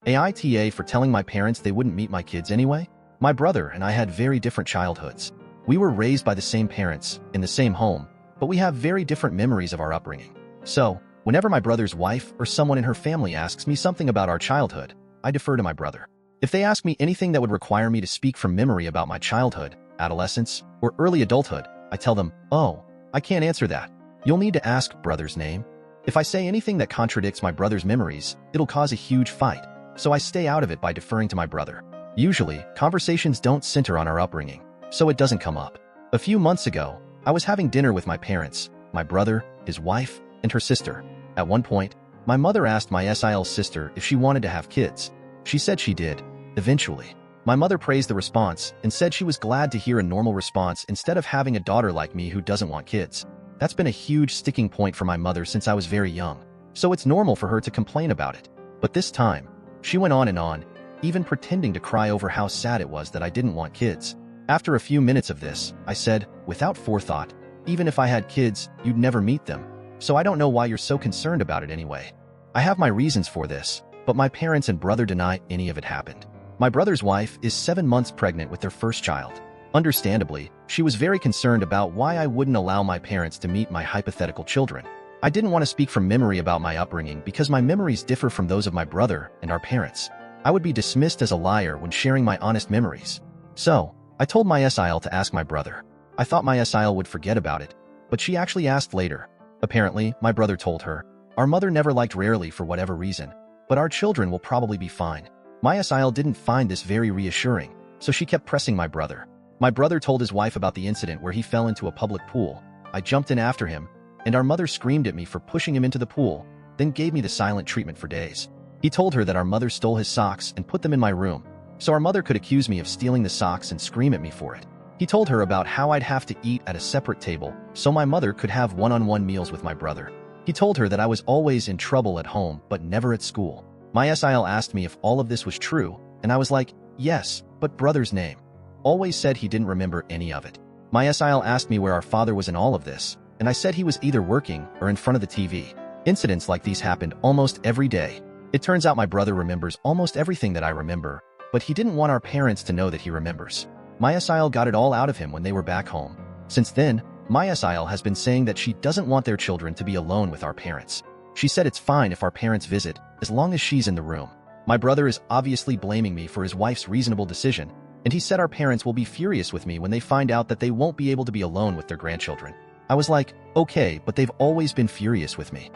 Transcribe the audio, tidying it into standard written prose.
AITA for telling my parents they wouldn't meet my kids anyway? My brother and I had very different childhoods. We were raised by the same parents, in the same home, but we have very different memories of our upbringing. So, whenever my brother's wife or someone in her family asks me something about our childhood, I defer to my brother. If they ask me anything that would require me to speak from memory about my childhood, adolescence, or early adulthood, I tell them, "Oh, I can't answer that. You'll need to ask brother's name." If I say anything that contradicts my brother's memories, it'll cause a huge fight, so I stay out of it by deferring to my brother. Usually, conversations don't center on our upbringing, so it doesn't come up. A few months ago, I was having dinner with my parents, my brother, his wife, and her sister. At one point, my mother asked my SIL sister if she wanted to have kids. She said she did, eventually. My mother praised the response and said she was glad to hear a normal response instead of having a daughter like me who doesn't want kids. That's been a huge sticking point for my mother since I was very young, so it's normal for her to complain about it. But this time, she went on and on, even pretending to cry over how sad it was that I didn't want kids. After a few minutes of this, I said, without forethought, "Even if I had kids, you'd never meet them, so I don't know why you're so concerned about it anyway." I have my reasons for this, but my parents and brother deny any of it happened. My brother's wife is 7 months pregnant with their first child. Understandably, she was very concerned about why I wouldn't allow my parents to meet my hypothetical children. I didn't want to speak from memory about my upbringing because my memories differ from those of my brother and our parents. I would be dismissed as a liar when sharing my honest memories. So, I told my SIL to ask my brother. I thought my SIL would forget about it, but she actually asked later. Apparently, my brother told her, "Our mother never liked rarely for whatever reason, but our children will probably be fine." My SIL didn't find this very reassuring, so she kept pressing my brother. My brother told his wife about the incident where he fell into a public pool. I jumped in after him, and our mother screamed at me for pushing him into the pool, then gave me the silent treatment for days. He told her that our mother stole his socks and put them in my room, so our mother could accuse me of stealing the socks and scream at me for it. He told her about how I'd have to eat at a separate table, so my mother could have one-on-one meals with my brother. He told her that I was always in trouble at home, but never at school. My SIL asked me if all of this was true, and I was like, "Yes, but brother's name." Always said he didn't remember any of it. My SIL asked me where our father was in all of this, and I said he was either working or in front of the TV. Incidents like these happened almost every day. It turns out my brother remembers almost everything that I remember, but he didn't want our parents to know that he remembers. My SIL got it all out of him when they were back home. Since then, my SIL has been saying that she doesn't want their children to be alone with our parents. She said it's fine if our parents visit, as long as she's in the room. My brother is obviously blaming me for his wife's reasonable decision, and he said our parents will be furious with me when they find out that they won't be able to be alone with their grandchildren. I was like, okay, but they've always been furious with me.